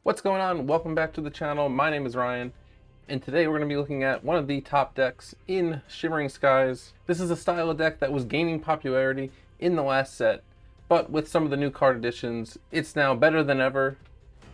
What's going on? Welcome back to the channel. My name is Ryan, and today we're going to be looking at one of the top decks in Shimmering Skies. This is a style of deck that was gaining popularity in the last set, but with some of the new card additions, it's now better than ever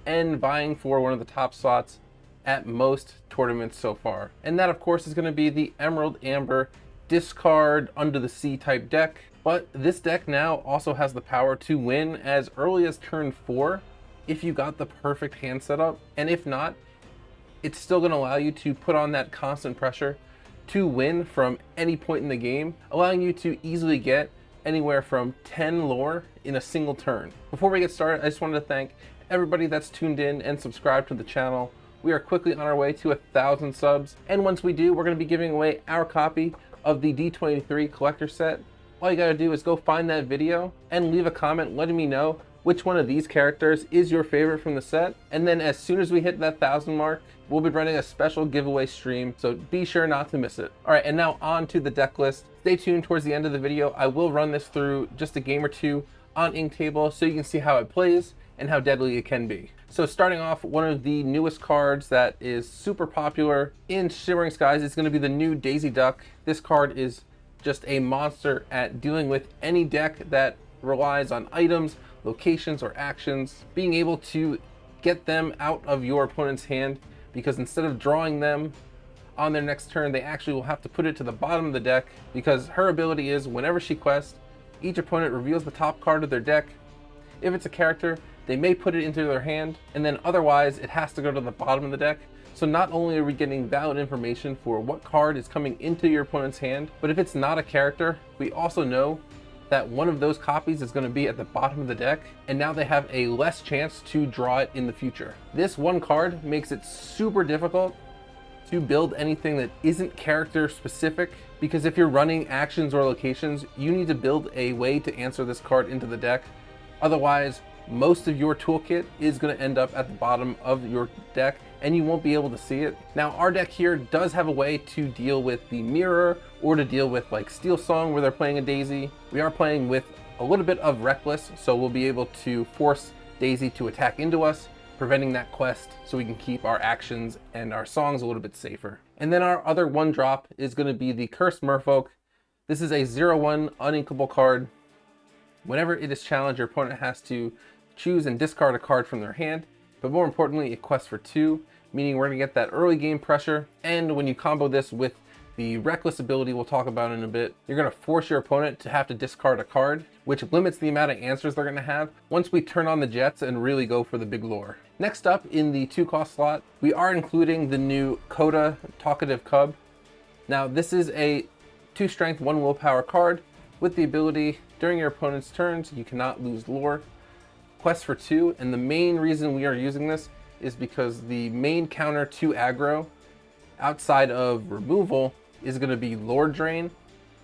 and vying for one of the top slots at most tournaments so far. And that, of course, is going to be the Emerald Amber discard under the sea type deck. But this deck now also has the power to win as early as turn 4 if you got the perfect hand setup, and if not, it's still going to allow you to put on that constant pressure to win from any point in the game, allowing you to easily get anywhere from 10 lore in a single turn. Before we get started, I just wanted to thank everybody that's tuned in and subscribed to the channel. We are quickly on our way to 1,000 subs, and once we do, we're going to be giving away our copy of the D23 collector set. All you gotta do is go find that video and leave a comment letting me know which one of these characters is your favorite from the set. And then as soon as we hit that 1,000 mark, we'll be running a special giveaway stream, so be sure not to miss it. All right, and now on to the deck list. Stay tuned towards the end of the video. I will run this through just a game or two on Inktable so you can see how it plays and how deadly it can be. So starting off, one of the newest cards that is super popular in Shimmering Skies is gonna be the new Daisy Duck. This card is just a monster at dealing with any deck that relies on items, locations, or actions, being able to get them out of your opponent's hand, because instead of drawing them on their next turn, they actually will have to put it to the bottom of the deck, because her ability is whenever she quests, each opponent reveals the top card of their deck. If it's a character, they may put it into their hand, and then otherwise it has to go to the bottom of the deck. So not only are we getting valid information for what card is coming into your opponent's hand, but if it's not a character, we also know that one of those copies is going to be at the bottom of the deck, and now they have a less chance to draw it in the future. This one card makes it super difficult to build anything that isn't character specific, because if you're running actions or locations, you need to build a way to answer this card into the deck. Otherwise, most of your toolkit is going to end up at the bottom of your deck and you won't be able to see it. Now, our deck here does have a way to deal with the mirror or to deal with like Steel Song where they're playing a Daisy. We are playing with a little bit of Reckless, so we'll be able to force Daisy to attack into us, preventing that quest so we can keep our actions and our songs a little bit safer. And then our other one drop is going to be the Cursed Merfolk. This is a 0/1 uninkable card. Whenever it is challenged, your opponent has to choose and discard a card from their hand, but more importantly, it quests for 2, meaning we're going to get that early game pressure. And when you combo this with the Reckless ability we'll talk about in a bit, you're going to force your opponent to have to discard a card, which limits the amount of answers they're going to have once we turn on the jets and really go for the big lore. Next up in the 2-cost slot, we are including the new Coda Talkative Cub. Now, this is a 2 strength, 1 willpower card with the ability during your opponent's turns, you cannot lose lore. Quest for 2, and the main reason we are using this is because the main counter to aggro outside of removal is going to be lore drain.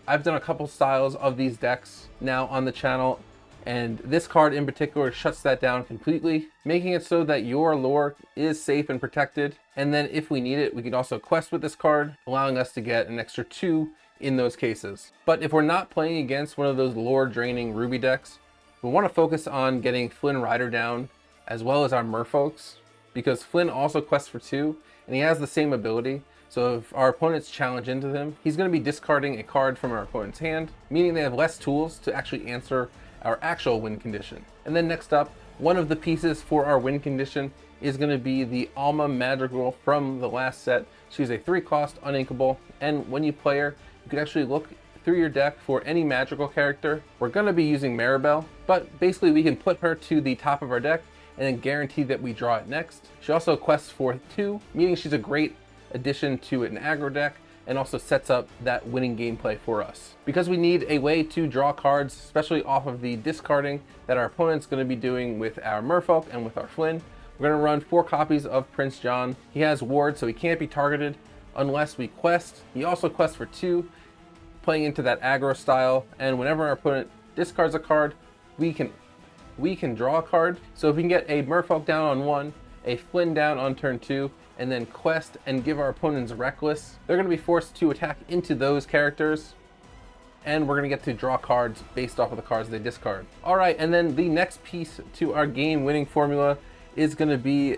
I've done a couple styles of these decks now on the channel, and this card in particular shuts that down completely, making it so that your lore is safe and protected. And then if we need it, we can also quest with this card, allowing us to get an extra 2 in those cases. But if we're not playing against one of those lore draining Ruby decks, we want to focus on getting Flynn Rider down as well as our merfolks, because Flynn also quests for 2 and he has the same ability. So if our opponents challenge into him, he's going to be discarding a card from our opponent's hand, meaning they have less tools to actually answer our actual win condition. And then next up, one of the pieces for our win condition is going to be the Alma Madrigal from the last set. She's a 3-cost uninkable, and when you play her, you can actually look through your deck for any magical character. We're going to be using Maribel, but basically we can put her to the top of our deck and then guarantee that we draw it next. She also quests for 2, meaning she's a great addition to an aggro deck and also sets up that winning gameplay for us. Because we need a way to draw cards, especially off of the discarding that our opponent's going to be doing with our Merfolk and with our Flynn, we're going to run 4 copies of Prince John. He has ward, so he can't be targeted unless we quest. He also quests for 2, playing into that aggro style, and whenever our opponent discards a card, we can draw a card. So if we can get a Merfolk down on 1, a Flynn down on turn 2, and then quest and give our opponents Reckless, they're going to be forced to attack into those characters, and we're going to get to draw cards based off of the cards they discard. All right, and then the next piece to our game winning formula is going to be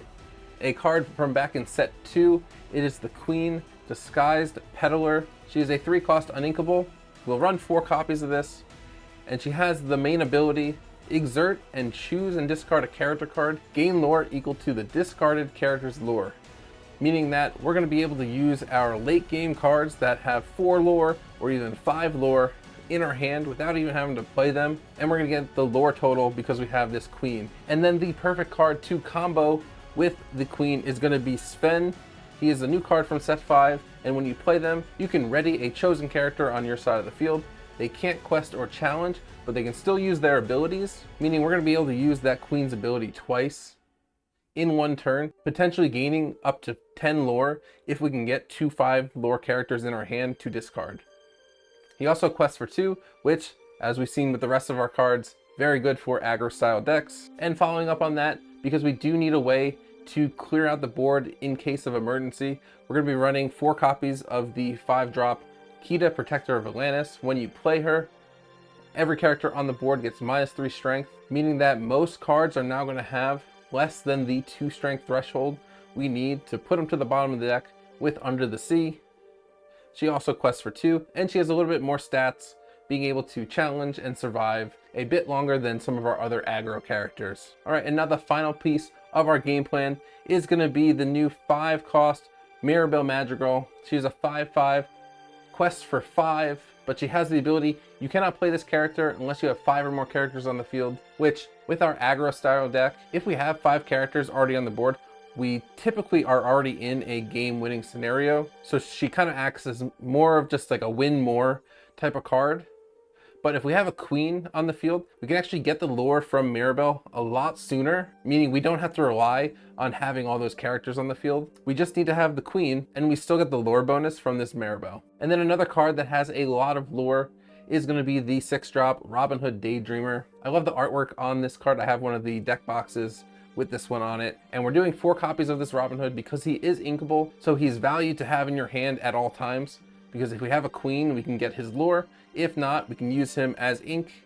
a card from back in set 2. It is the Queen Disguised Peddler. She is a 3-cost uninkable. We'll run 4 copies of this, and she has the main ability, exert and choose and discard a character card. Gain lore equal to the discarded character's lore. Meaning that we're going to be able to use our late game cards that have 4 lore or even 5 lore in our hand without even having to play them, and we're going to get the lore total because we have this Queen. And then the perfect card to combo with the Queen is going to be Sven. He is a new card from set 5, and when you play them, you can ready a chosen character on your side of the field. They can't quest or challenge, but they can still use their abilities, meaning we're going to be able to use that Queen's ability twice in one turn, potentially gaining up to 10 lore if we can get 2 5 lore characters in our hand to discard. He also quests for 2, which, as we've seen with the rest of our cards, very good for aggro style decks. And following up on that, because we do need a way to clear out the board in case of emergency, we're going to be running 4 copies of the 5-drop Kita, Protector of Villainous. When you play her, every character on the board gets -3 strength, meaning that most cards are now going to have less than the 2 strength threshold we need to put them to the bottom of the deck with Under the Sea. She also quests for 2, and she has a little bit more stats, being able to challenge and survive a bit longer than some of our other aggro characters. Alright, and now the final piece of our game plan is going to be the new 5-cost Mirabelle Madrigal. She's a 5/5, quests for 5, but she has the ability, you cannot play this character unless you have 5 or more characters on the field, which with our aggro style deck, if we have 5 characters already on the board, we typically are already in a game-winning scenario. So she kind of acts as more of just like a win more type of card. But if we have a Queen on the field, we can actually get the lore from Mirabelle a lot sooner, meaning we don't have to rely on having all those characters on the field. We just need to have the Queen, and we still get the lore bonus from this Mirabelle. And then another card that has a lot of lore is going to be the 6-drop Robin Hood Daydreamer. I love the artwork on this card. I have one of the deck boxes with this one on it, and we're doing 4 copies of this Robin Hood because he is inkable, so he's valued to have in your hand at all times, because if we have a Queen, we can get his lore. If not, we can use him as ink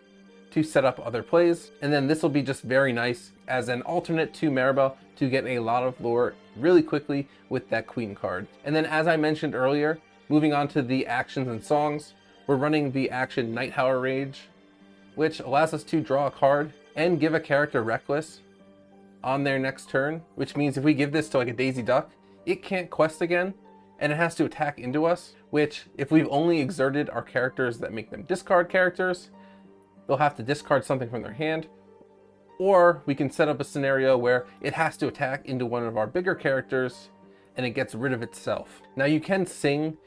to set up other plays, and then this will be just very nice as an alternate to Mirabelle to get a lot of lore really quickly with that Queen card. And then, as I mentioned earlier, moving on to the actions and songs, we're running the action Night Howler Rage, which allows us to draw a card and give a character Reckless on their next turn, which means if we give this to like a Daisy Duck, it can't quest again, and it has to attack into us, which if we've only exerted our characters that make them discard characters, they'll have to discard something from their hand, or we can set up a scenario where it has to attack into one of our bigger characters and it gets rid of itself. Now you can sing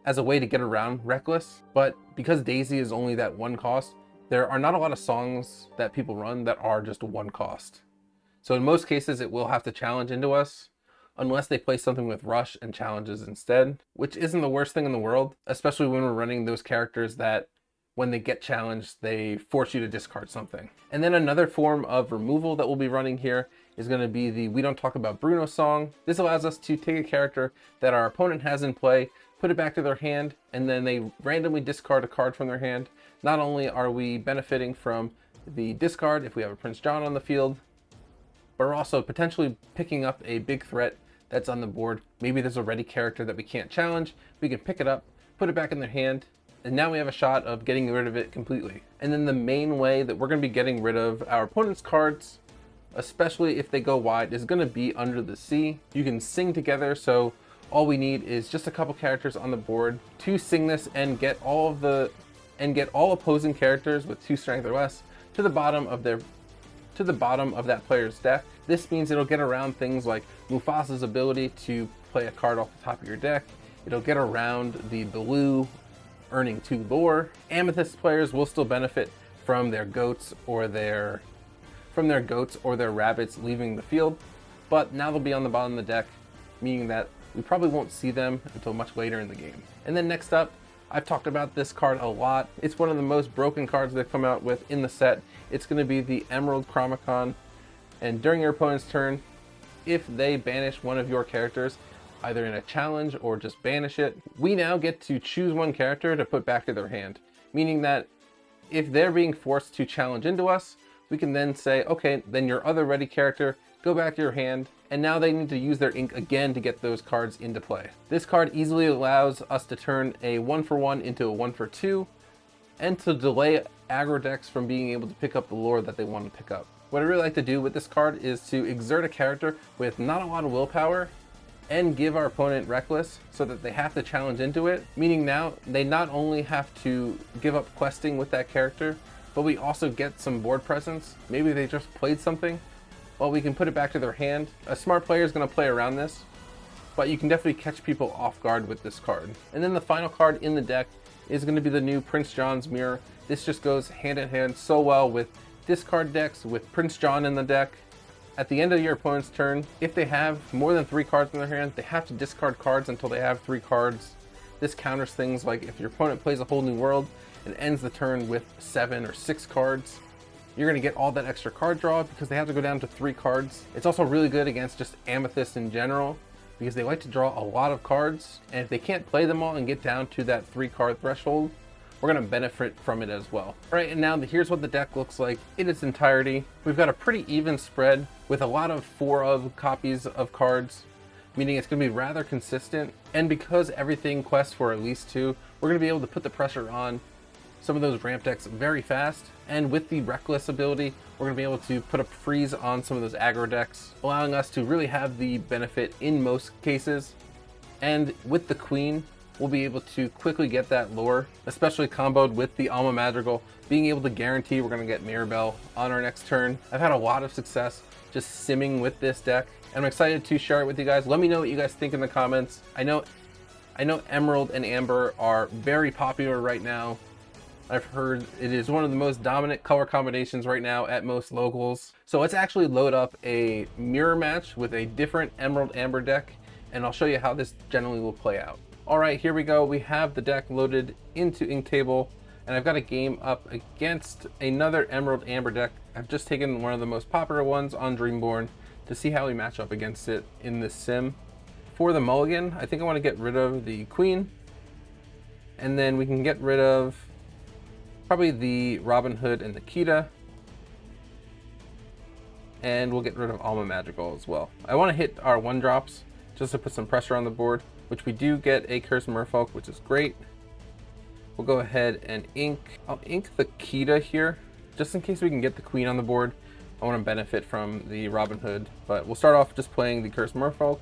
as a way to get around Reckless, but because Daisy is only that 1 cost, there are not a lot of songs that people run that are just 1 cost. So in most cases, it will have to challenge into us unless they play something with rush and challenges instead, which isn't the worst thing in the world, especially when we're running those characters that when they get challenged, they force you to discard something. And then another form of removal that we'll be running here is going to be the We Don't Talk About Bruno song. This allows us to take a character that our opponent has in play, put it back to their hand, and then they randomly discard a card from their hand. Not only are we benefiting from the discard if we have a Prince John on the field, but we're also potentially picking up a big threat that's on the board. Maybe there's a ready character that we can't challenge. We can pick it up, put it back in their hand, and now we have a shot of getting rid of it completely. And then the main way that we're going to be getting rid of our opponent's cards, especially if they go wide, is going to be Under the Sea. You can sing together, so all we need is just a couple characters on the board to sing this and get all opposing characters with 2 strength or less to the bottom of that player's deck. This means it'll get around things like Mufasa's ability to play a card off the top of your deck. It'll get around the blue earning 2 lore. Amethyst players will still benefit from their goats or their rabbits leaving the field, but now they'll be on the bottom of the deck, meaning that we probably won't see them until much later in the game. And then next up, I've talked about this card a lot. It's one of the most broken cards they've come out with in the set. It's going to be the Emerald Chromicon, and during your opponent's turn, if they banish one of your characters, either in a challenge or just banish it, we now get to choose one character to put back to their hand, meaning that if they're being forced to challenge into us, we can then say, okay, then your other ready character go back to your hand, and now they need to use their ink again to get those cards into play. This card easily allows us to turn a 1-for-1 into a 1-for-2, and to delay aggro decks from being able to pick up the lore that they want to pick up. What I really like to do with this card is to exert a character with not a lot of willpower and give our opponent reckless so that they have to challenge into it, meaning now they not only have to give up questing with that character, but we also get some board presence. Maybe they just played something. Well, we can put it back to their hand. A smart player is going to play around this, but you can definitely catch people off guard with this card. And then the final card in the deck is going to be the new Prince John's Mirror. This just goes hand in hand so well with discard decks, with Prince John in the deck. At the end of your opponent's turn, if they have more than 3 cards in their hand, they have to discard cards until they have 3 cards. This counters things like if your opponent plays a whole new world and ends the turn with 7 or 6 cards, you're going to get all that extra card draw because they have to go down to 3 cards. It's also really good against just Amethyst in general because they like to draw a lot of cards, and if they can't play them all and get down to that 3-card threshold, we're going to benefit from it as well. All right, and now here's what the deck looks like in its entirety. We've got a pretty even spread with a lot of 4-of copies of cards, meaning it's going to be rather consistent. And because everything quests for at least 2, we're going to be able to put the pressure on some of those ramp decks very fast. And with the Reckless ability, we're going to be able to put a freeze on some of those aggro decks, allowing us to really have the benefit in most cases. And with the Queen, we'll be able to quickly get that lore, especially comboed with the Alma Madrigal, being able to guarantee we're going to get Mirabelle on our next turn. I've had a lot of success just simming with this deck, and I'm excited to share it with you guys. Let me know what you guys think in the comments. I know Emerald and Amber are very popular right now. I've heard it is one of the most dominant color combinations right now at most locals. So let's actually load up a mirror match with a different Emerald Amber deck, and I'll show you how this generally will play out. All right, here we go. We have the deck loaded into Inktable, and I've got a game up against another Emerald Amber deck. I've just taken one of the most popular ones on Dreamborn to see how we match up against it in this sim. For the mulligan, I think I want to get rid of the Queen, and then we can get rid of probably the Robin Hood and the Kita, and we'll get rid of Alma Madrigal as well. I want to hit our 1-drops just to put some pressure on the board, which we do get a Cursed Merfolk, which is great. We'll go ahead and I'll ink the Kita here, just in case we can get the Queen on the board. I want to benefit from the Robin Hood, but we'll start off just playing the Cursed Merfolk.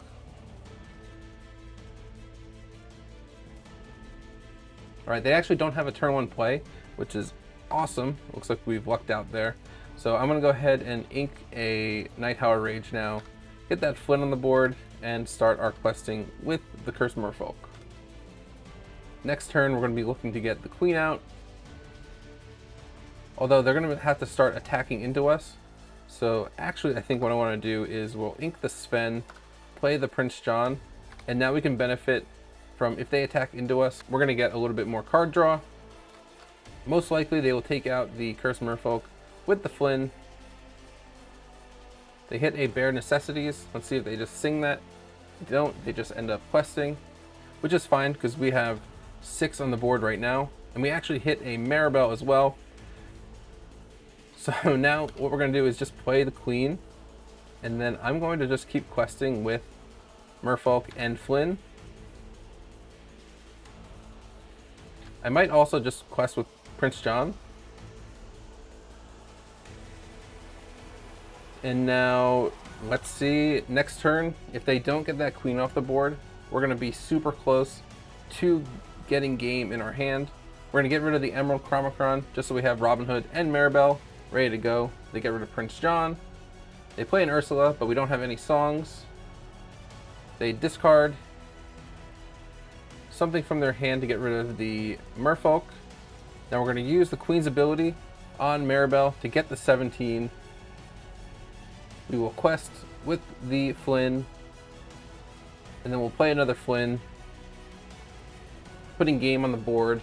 All right, they actually don't have a turn 1 play, which is awesome. Looks like we've lucked out there. So I'm gonna go ahead and ink a Nighthour Rage now, get that Flint on the board, and start our questing with the Cursed Merfolk. Next turn, we're gonna be looking to get the Queen out, although they're gonna have to start attacking into us. So actually, I think what I wanna do is we'll ink the Sven, play the Prince John, and now we can benefit from, if they attack into us, we're gonna get a little bit more card draw. Most likely they will take out the Cursed Merfolk with the Flynn. They hit a Bare Necessities. Let's see if they just sing that. If they don't, they just end up questing, which is fine because we have 6 on the board right now. And we actually hit a Maribel as well. So now what we're going to do is just play the Queen. And then I'm going to just keep questing with Merfolk and Flynn. I might also just quest with Prince John. And now let's see, next turn, if they don't get that Queen off the board, we're going to be super close to getting game in our hand. We're going to get rid of the Emerald Chromacron just so we have Robin Hood and Maribel ready to go. They get rid of Prince John. They play an Ursula, but we don't have any songs. They discard something from their hand to get rid of the Merfolk. Now we're going to use the Queen's ability on Maribel to get the 17. We will quest with the Flynn, and then we'll play another Flynn, putting game on the board.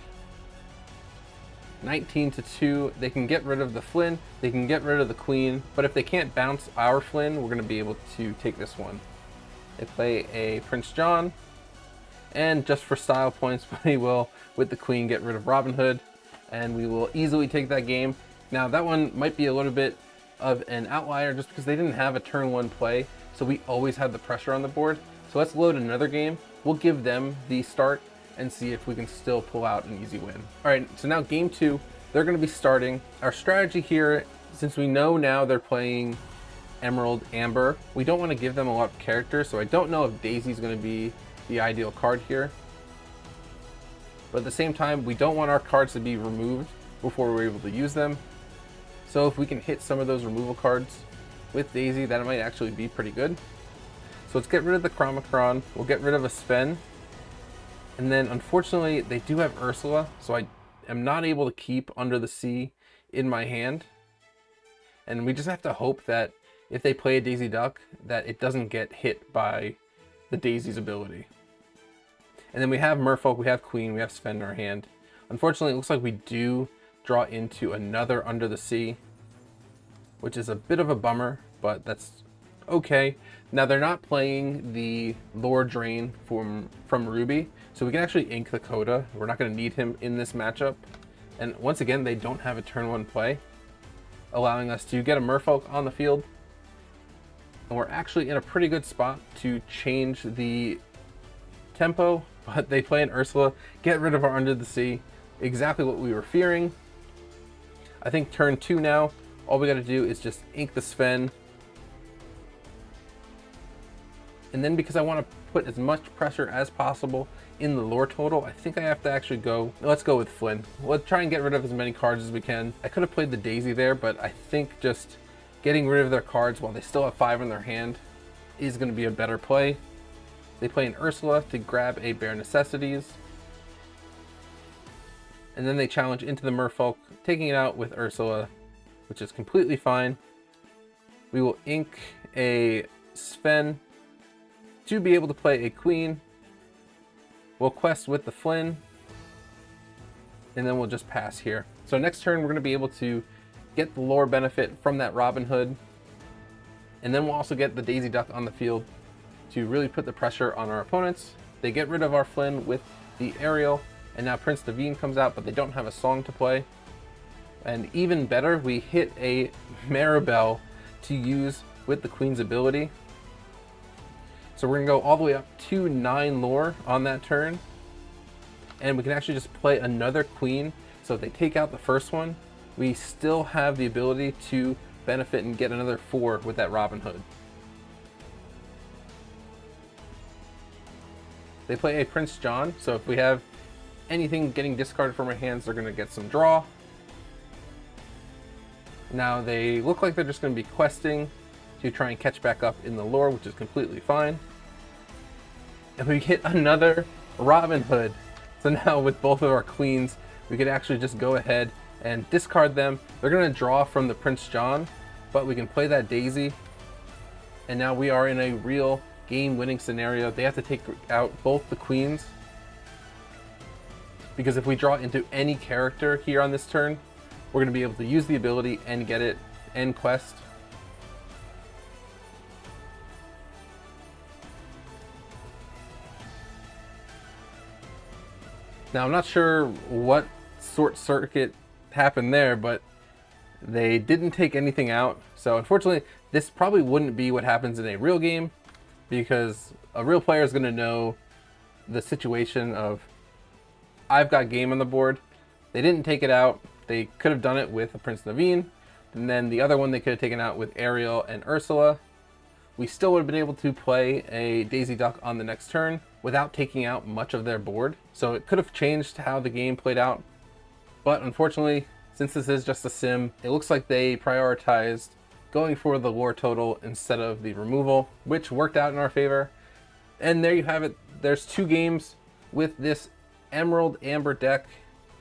19-2, they can get rid of the Flynn, they can get rid of the Queen, but if they can't bounce our Flynn, we're going to be able to take this one. They play a Prince John, and just for style points, we will, with the Queen, get rid of Robin Hood, and we will easily take that game. Now that one might be a little bit of an outlier just because they didn't have a turn 1 play, so we always had the pressure on the board. So let's load another game. We'll give them the start and see if we can still pull out an easy win. All right, so now game 2, they're going to be starting. Our strategy here, since we know now they're playing Emerald Amber, we don't want to give them a lot of characters, so I don't know if Daisy's going to be the ideal card here. But at the same time, we don't want our cards to be removed before we're able to use them. So if we can hit some of those removal cards with Daisy, that might actually be pretty good. So let's get rid of the Chromacron, we'll get rid of a Sven, and then unfortunately they do have Ursula, so I am not able to keep Under the Sea in my hand. And we just have to hope that if they play a Daisy Duck, that it doesn't get hit by the Daisy's ability. And then we have Merfolk, we have Queen, we have Sven in our hand. Unfortunately, it looks like we do draw into another Under the Sea, which is a bit of a bummer, but that's okay. Now they're not playing the Lore Drain from Ruby, so we can actually ink the Coda. We're not going to need him in this matchup. And once again, they don't have a turn 1 play, allowing us to get a Merfolk on the field. And we're actually in a pretty good spot to change the tempo, but they play an Ursula, get rid of our Under the Sea. Exactly what we were fearing. I think turn 2 now, all we got to do is just ink the Sven. And then because I want to put as much pressure as possible in the lore total, I think I have to actually go, let's go with Flynn. Let's try and get rid of as many cards as we can. I could have played the Daisy there, but I think just getting rid of their cards while they still have 5 in their hand is going to be a better play. They play an Ursula to grab a Bare Necessities. And then they challenge into the Merfolk, taking it out with Ursula, which is completely fine. We will ink a Sven to be able to play a Queen. We'll quest with the Flynn, and then we'll just pass here. So next turn, we're going to be able to get the lore benefit from that Robin Hood, and then we'll also get the Daisy Duck on the field to really put the pressure on our opponents. They get rid of our Flynn with the Ariel, and now Prince Naveen comes out, but they don't have a song to play. And even better, we hit a Maribel to use with the Queen's ability. So we're gonna go all the way up to 9 lore on that turn. And we can actually just play another Queen. So if they take out the first one, we still have the ability to benefit and get another 4 with that Robin Hood. They play a Prince John, so if we have anything getting discarded from our hands, they're gonna get some draw. Now they look like they're just gonna be questing to try and catch back up in the lore, which is completely fine. And we get another Robin Hood. So now with both of our Queens, we could actually just go ahead and discard them. They're gonna draw from the Prince John, but we can play that Daisy. And now we are in a real game-winning scenario. They have to take out both the Queens, because if we draw into any character here on this turn, we're gonna be able to use the ability and get it end quest. Now I'm not sure what short circuit happened there, but they didn't take anything out. So unfortunately, this probably wouldn't be what happens in a real game, because a real player is going to know the situation of, I've got game on the board. They didn't take it out. They could have done it with a Prince Naveen, and then the other one they could have taken out with Ariel and Ursula. We still would have been able to play a Daisy Duck on the next turn without taking out much of their board. So it could have changed how the game played out. But unfortunately, since this is just a sim, it looks like they prioritized going for the lore total instead of the removal, which worked out in our favor. And there you have it. There's 2 games with this Emerald Amber deck.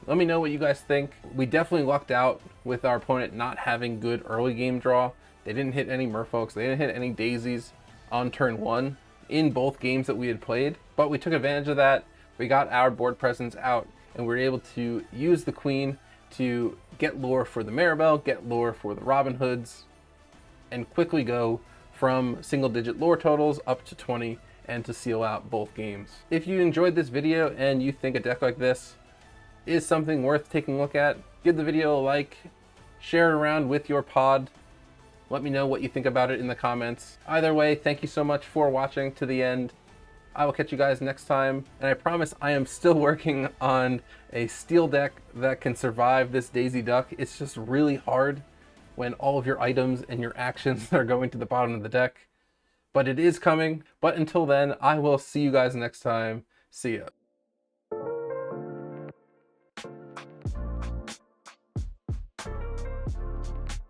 Let me know what you guys think. We definitely lucked out with our opponent not having good early game draw. They didn't hit any Merfolks, they didn't hit any Daisies on turn 1 in both games that we had played, but we took advantage of that. We got our board presence out, and we were able to use the Queen to get lore for the Maribel, get lore for the Robin Hoods, and quickly go from single-digit lore totals up to 20 and to seal out both games. If you enjoyed this video and you think a deck like this is something worth taking a look at, give the video a like, share it around with your pod, Let me know what you think about it in the comments. Either way, thank you so much for watching to the end. I will catch you guys next time, and I promise I am still working on a steel deck that can survive this Daisy Duck. It's just really hard when all of your items and your actions are going to the bottom of the deck. But it is coming. But until then, I will see you guys next time. See ya.